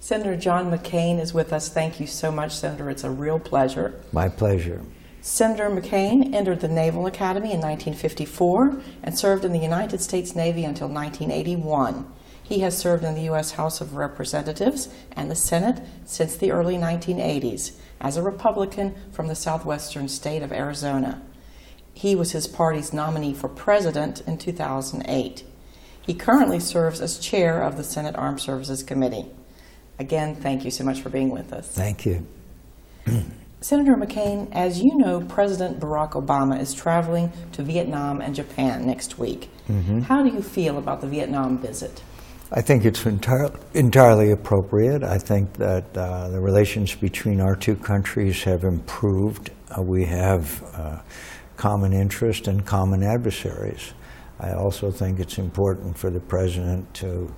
Senator John McCain is with us. Thank you so much, Senator. It's a real pleasure. My pleasure. Senator McCain entered the Naval Academy in 1954 and served in the United States Navy until 1981. He has served in the U.S. House of Representatives and the Senate since the early 1980s as a Republican from the southwestern state of Arizona. He was his party's nominee for president in 2008. He currently serves as chair of the Senate Armed Services Committee. Again, thank you so much for being with us. Thank you. Senator McCain, as you know, President Barack Obama is traveling to Vietnam and Japan next week. How do you feel about the Vietnam visit? I think it's entirely appropriate. I think that the relations between our two countries have improved. We have common interest and common adversaries. I also think it's important for the President to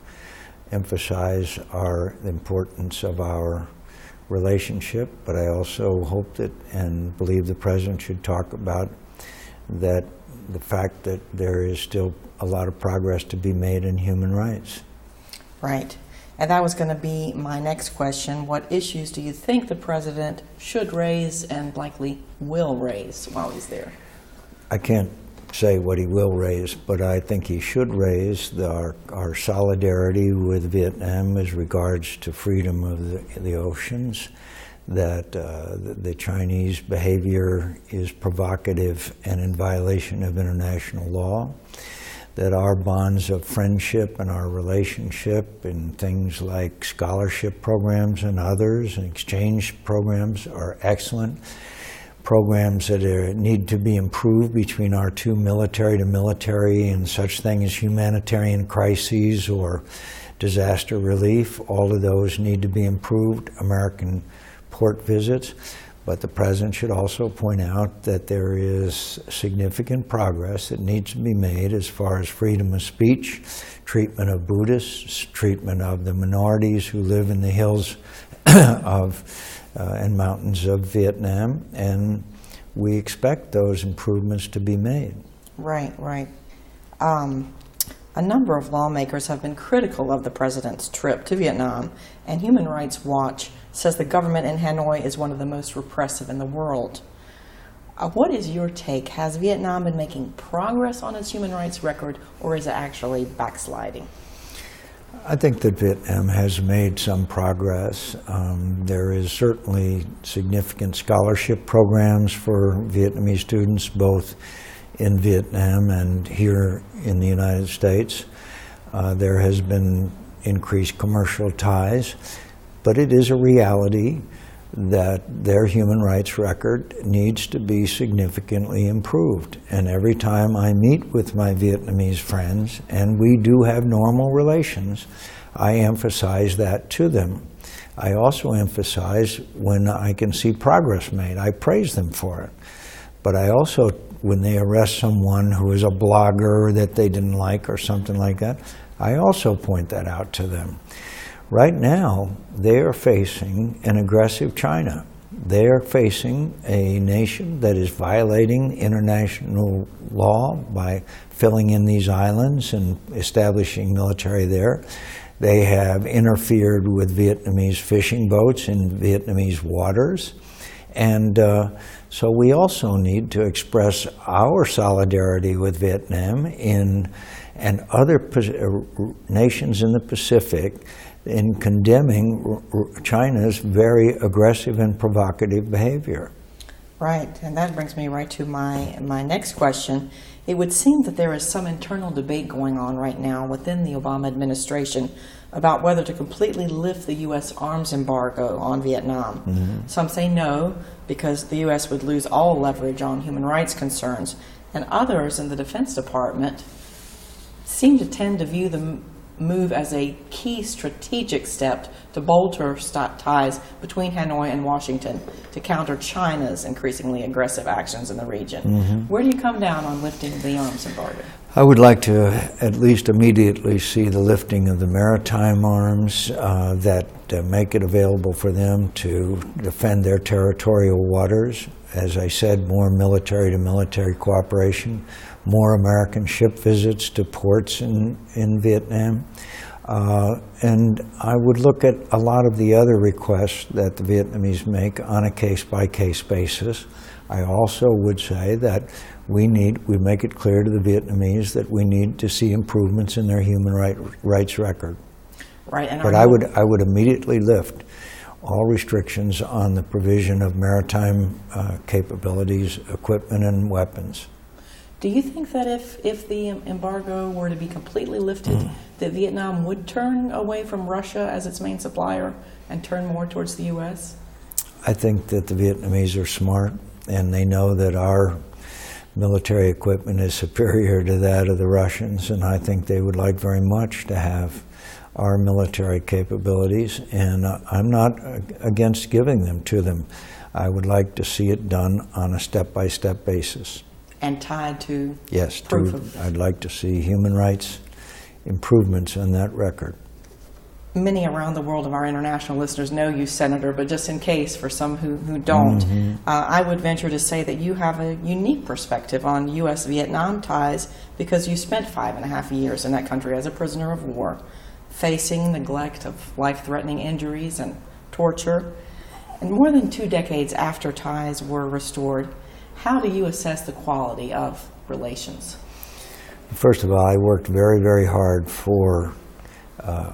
emphasize the importance of our relationship, but I also hope that and believe the President should talk about the fact that there is still a lot of progress to be made in human rights. Right. And that was going to be my next question. What issues do you think the President should raise and likely will raise while he's there? I can't say what he will raise, but I think he should raise our solidarity with Vietnam as regards to freedom of the oceans, that the Chinese behavior is provocative and in violation of international law, that our bonds of friendship and our relationship in things like scholarship programs and others and exchange programs are excellent. Programs that need to be improved between our two military to military and such things as humanitarian crises or disaster relief, all of those need to be improved. American port visits. But the President should also point out that there is significant progress that needs to be made as far as freedom of speech, treatment of Buddhists, treatment of the minorities who live in the hills and mountains of Vietnam, and we expect those improvements to be made. Right, right. A number of lawmakers have been critical of the President's trip to Vietnam, and Human Rights Watch says the government in Hanoi is one of the most repressive in the world. What is your take? Has Vietnam been making progress on its human rights record, or is it actually backsliding? I think that Vietnam has made some progress. There is certainly significant scholarship programs for Vietnamese students, both in Vietnam and here in the United States. There has been increased commercial ties, but it is a reality that their human rights record needs to be significantly improved. And every time I meet with my Vietnamese friends, and we do have normal relations, I emphasize that to them. I also emphasize when I can see progress made. I praise them for it. But I also, when they arrest someone who is a blogger that they didn't like or something like that, I also point that out to them. Right now, they are facing an aggressive China. They are facing a nation that is violating international law by filling in these islands and establishing military there. They have interfered with Vietnamese fishing boats in Vietnamese waters. And so we also need to express our solidarity with Vietnam and other nations in the Pacific in condemning China's very aggressive and provocative behavior. Right, and that brings me right to my next question. It would seem that there is some internal debate going on right now within the Obama administration about whether to completely lift the U.S. arms embargo on Vietnam. Some say no, because the U.S. would lose all leverage on human rights concerns, and others in the Defense Department seem to tend to view the move as a key strategic step to bolster ties between Hanoi and Washington to counter China's increasingly aggressive actions in the region. Where do you come down on lifting the arms embargo? I would like to at least immediately see the lifting of the maritime arms that make it available for them to defend their territorial waters. As I said, more military to military cooperation, more American ship visits to ports in Vietnam. And I would look at a lot of the other requests that the Vietnamese make on a case-by-case basis. I also would say that we make it clear to the Vietnamese that we need to see improvements in their human rights record. Right, and but I would immediately lift all restrictions on the provision of maritime capabilities, equipment, and weapons. Do you think that if the embargo were to be completely lifted, that Vietnam would turn away from Russia as its main supplier and turn more towards the U.S.? I think that the Vietnamese are smart, and they know that our military equipment is superior to that of the Russians, and I think they would like very much to have our military capabilities, and I'm not against giving them to them. I would like to see it done on a step-by-step basis. And tied to yes, proof of... I'd like to see human rights improvements on that record. Many around the world of our international listeners know you, Senator, but just in case for some who don't, I would venture to say that you have a unique perspective on U.S.-Vietnam ties because you spent 5.5 years in that country as a prisoner of war, facing neglect of life-threatening injuries and torture. And more than 2 decades after ties were restored, how do you assess the quality of relations? First of all, I worked very, very hard for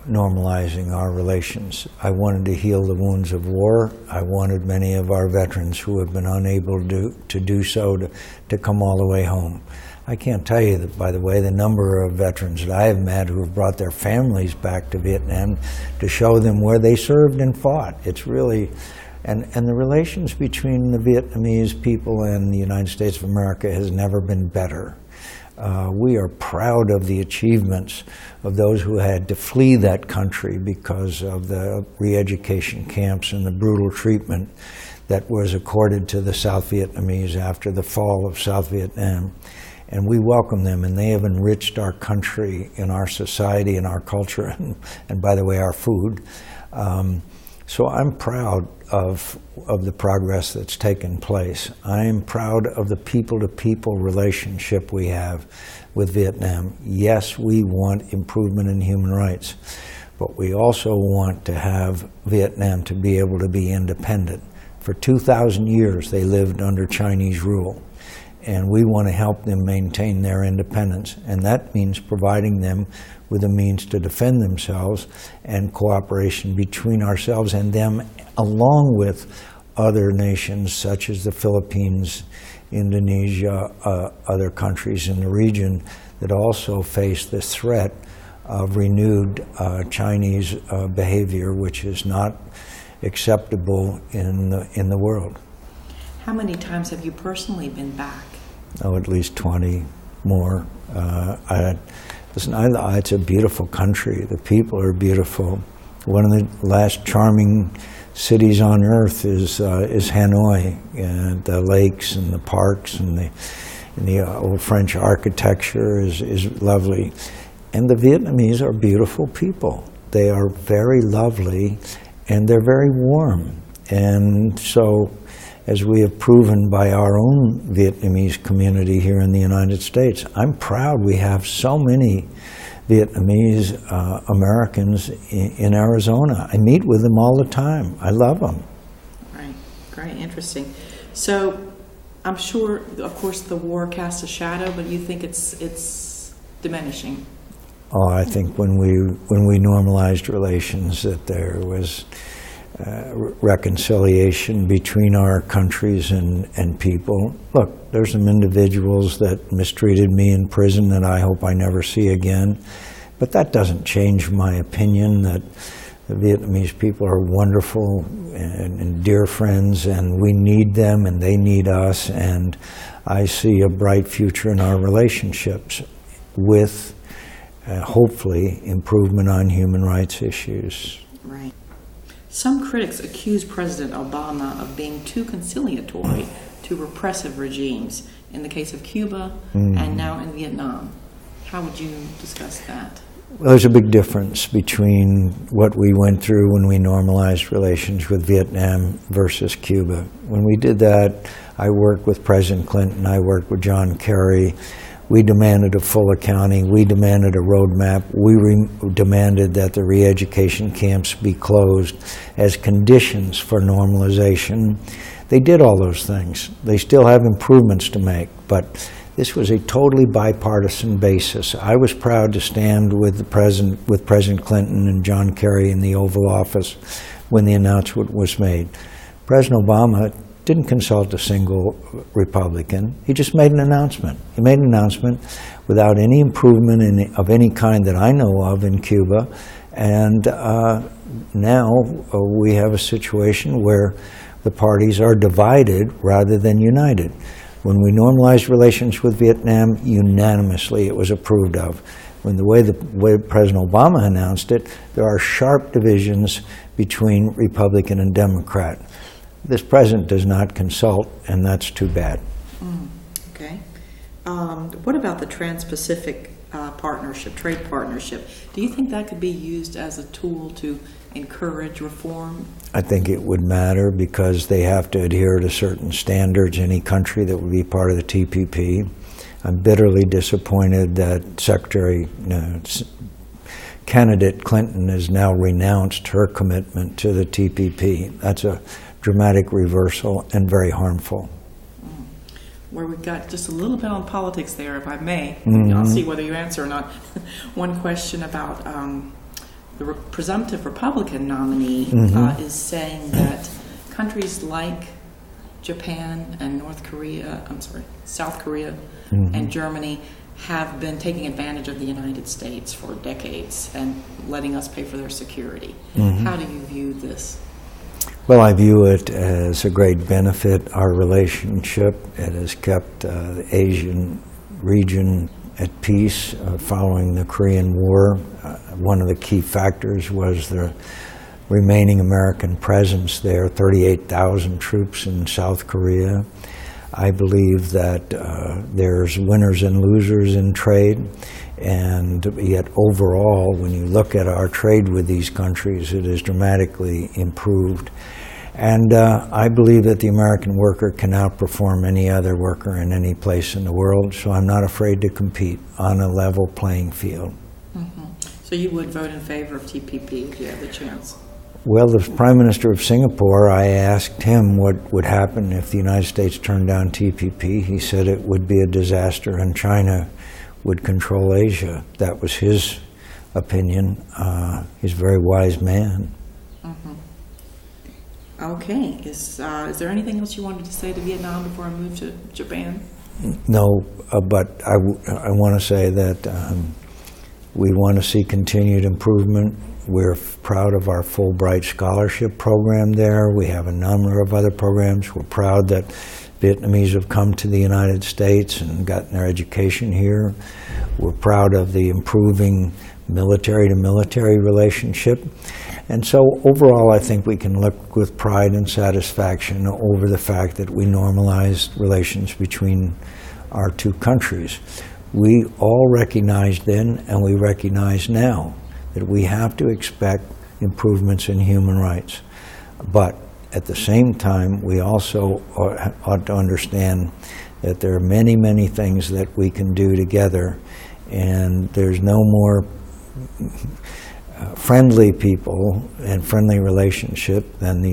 normalizing our relations. I wanted to heal the wounds of war. I wanted many of our veterans who have been unable to do so to come all the way home. I can't tell you that, by the way, the number of veterans that I have met who have brought their families back to Vietnam to show them where they served and fought. It's really, and the relations between the Vietnamese people and the United States of America has never been better. We are proud of the achievements of those who had to flee that country because of the re-education camps and the brutal treatment that was accorded to the South Vietnamese after the fall of South Vietnam. And we welcome them, and they have enriched our country and our society and our culture, and by the way, our food. So I'm proud of the progress that's taken place. I am proud of the people-to-people relationship we have with Vietnam. Yes, we want improvement in human rights, but we also want to have Vietnam to be able to be independent. For 2,000 years, they lived under Chinese rule, and we want to help them maintain their independence, and that means providing them with the means to defend themselves and cooperation between ourselves and them, along with other nations such as the Philippines, Indonesia, other countries in the region that also face this threat of renewed Chinese behavior, which is not acceptable in the world. How many times have you personally been back? Oh, at least 20 more. Listen, it's a beautiful country. The people are beautiful. One of the last charming cities on earth is Hanoi, and the lakes and the parks and the old French architecture is lovely. And the Vietnamese are beautiful people. They are very lovely, and they're very warm. And so, as we have proven by our own Vietnamese community here in the United States, I'm proud we have so many Vietnamese Americans in Arizona. I meet with them all the time. I love them. Right, great, interesting. So I'm sure, of course, the war casts a shadow, but you think it's diminishing? Oh, I think when we normalized relations, that there was reconciliation between our countries and people. Look, there's some individuals that mistreated me in prison that I hope I never see again, but that doesn't change my opinion that the Vietnamese people are wonderful and dear friends, and we need them and they need us, and I see a bright future in our relationships with hopefully improvement on human rights issues. Right. Some critics accuse President Obama of being too conciliatory to repressive regimes in the case of Cuba and now in Vietnam. How would you discuss that? Well, there's a big difference between what we went through when we normalized relations with Vietnam versus Cuba. When we did that, I worked with President Clinton, I worked with John Kerry. We demanded a full accounting. We demanded a roadmap. We demanded that the re-education camps be closed as conditions for normalization. They did all those things. They still have improvements to make, but this was a totally bipartisan basis. I was proud to stand with President Clinton and John Kerry in the Oval Office when the announcement was made. President Obama didn't consult a single Republican. He just made an announcement. He made an announcement without any improvement of any kind that I know of in Cuba. And now we have a situation where the parties are divided rather than united. When we normalized relations with Vietnam, unanimously it was approved of. When the way President Obama announced it, there are sharp divisions between Republican and Democrat. This president does not consult, and that's too bad. Okay. What about the Trans-Pacific partnership, trade partnership? Do you think that could be used as a tool to encourage reform? I think it would matter because they have to adhere to certain standards, any country that would be part of the TPP. I'm bitterly disappointed that candidate Clinton has now renounced her commitment to the TPP. That's a dramatic reversal and very harmful. Where we've got just a little bit on politics there, if I may. Mm-hmm. I'll see whether you answer or not. One question about the presumptive Republican nominee is saying that countries like Japan and South Korea and Germany have been taking advantage of the United States for decades and letting us pay for their security. How do you view this? Well, I view it as a great benefit, our relationship. It has kept the Asian region at peace following the Korean War. One of the key factors was the remaining American presence there, 38,000 troops in South Korea. I believe that there's winners and losers in trade, and yet overall, when you look at our trade with these countries, it has dramatically improved. And I believe that the American worker can outperform any other worker in any place in the world, so I'm not afraid to compete on a level playing field. So you would vote in favor of TPP if you had the chance? Well, the Prime Minister of Singapore, I asked him what would happen if the United States turned down TPP. He said it would be a disaster and China would control Asia. That was his opinion. He's a very wise man. Okay. Is there anything else you wanted to say to Vietnam before I move to Japan? No, but I want to say that we want to see continued improvement. We're proud of our Fulbright scholarship program there. We have a number of other programs. We're proud that Vietnamese have come to the United States and gotten their education here. We're proud of the improving military-to-military relationship. And so overall, I think we can look with pride and satisfaction over the fact that we normalized relations between our two countries. We all recognized then, and we recognize now, that we have to expect improvements in human rights. But at the same time, we also ought to understand that there are many, many things that we can do together, and there's no more friendly people and friendly relationship than the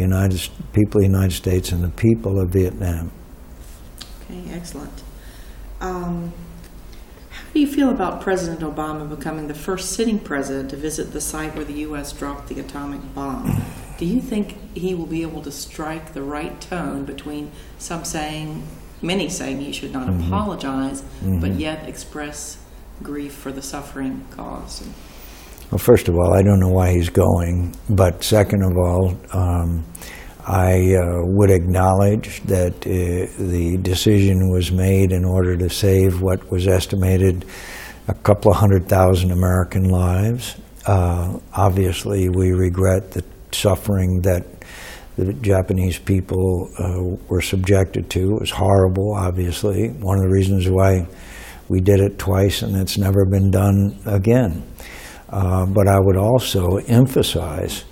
people of the United States and the people of Vietnam. Okay, excellent. How do you feel about President Obama becoming the first sitting president to visit the site where the U.S. dropped the atomic bomb? Do you think he will be able to strike the right tone between many saying he should not apologize, but yet express grief for the suffering caused? Well, first of all, I don't know why he's going, but second of all, I would acknowledge that the decision was made in order to save what was estimated a couple of 100,000 American lives. Obviously, we regret the suffering that the Japanese people were subjected to. It was horrible, obviously. One of the reasons why we did it twice and it's never been done again. But I would also emphasize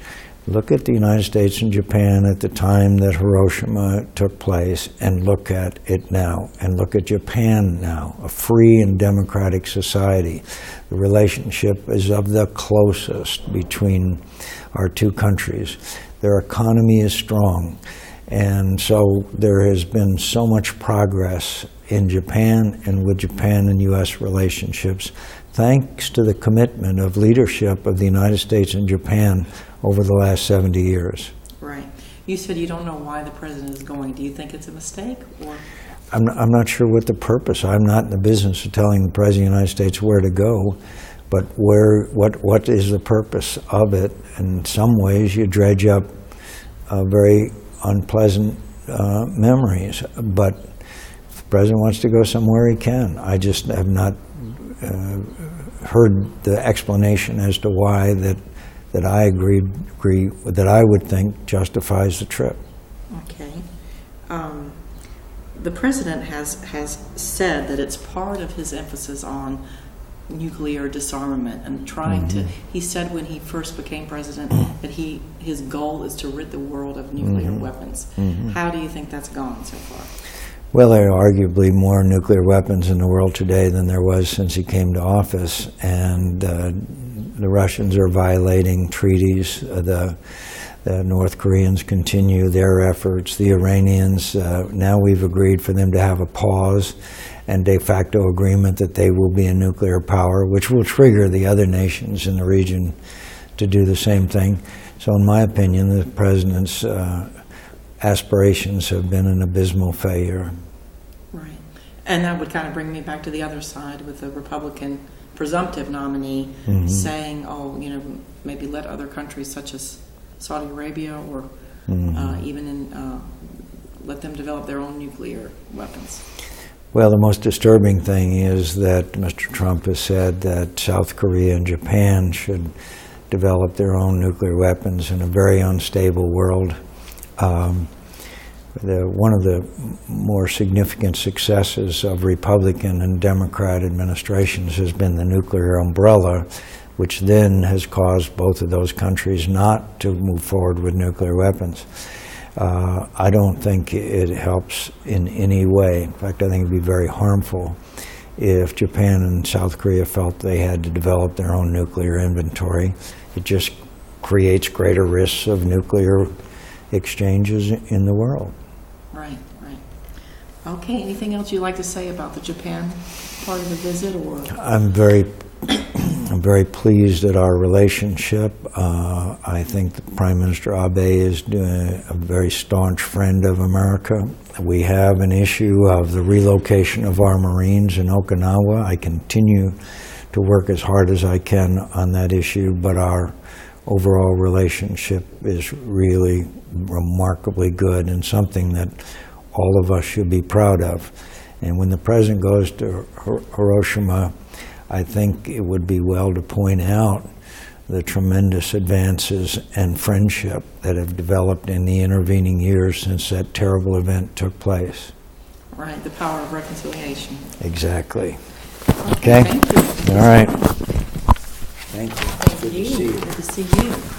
Look at the United States and Japan at the time that Hiroshima took place, and look at it now, and look at Japan now, a free and democratic society. The relationship is of the closest between our two countries. Their economy is strong, and so there has been so much progress in Japan and with Japan and U.S. relationships, thanks to the commitment of leadership of the United States and Japan over the last 70 years. Right. You said you don't know why the president is going. Do you think it's a mistake, or? I'm not sure what the purpose. I'm not in the business of telling the President of the United States where to go, but what is the purpose of it? In some ways, you dredge up very unpleasant memories, but if the President wants to go somewhere, he can. I just have not heard the explanation as to why that I agree that I would think justifies the trip. Okay. The president has said that it's part of his emphasis on nuclear disarmament and trying to. He said when he first became president that his goal is to rid the world of nuclear weapons. How do you think that's gone so far? Well, there are arguably more nuclear weapons in the world today than there was since he came to office, and the Russians are violating treaties. The North Koreans continue their efforts. The Iranians, now we've agreed for them to have a pause and de facto agreement that they will be a nuclear power, which will trigger the other nations in the region to do the same thing. So in my opinion, the president's aspirations have been an abysmal failure. Right. And that would kind of bring me back to the other side with the Republican presumptive nominee saying, oh, maybe let other countries such as Saudi Arabia or even let them develop their own nuclear weapons. Well, the most disturbing thing is that Mr. Trump has said that South Korea and Japan should develop their own nuclear weapons in a very unstable world. One of the more significant successes of Republican and Democrat administrations has been the nuclear umbrella, which then has caused both of those countries not to move forward with nuclear weapons. I don't think it helps in any way. In fact, I think it would be very harmful if Japan and South Korea felt they had to develop their own nuclear inventory. It just creates greater risks of nuclear exchanges in the world. Right, right. Okay, anything else you'd like to say about the Japan part of the visit? Or I'm very pleased at our relationship. I think the Prime Minister Abe is a very staunch friend of America. We have an issue of the relocation of our Marines in Okinawa. I continue to work as hard as I can on that issue, but our overall relationship is really remarkably good and something that all of us should be proud of. And when the President goes to Hiroshima, I think it would be well to point out the tremendous advances and friendship that have developed in the intervening years since that terrible event took place. Right, the power of reconciliation. Exactly. Okay. Thank you. All right. Thank you. Thank you. Good to see you.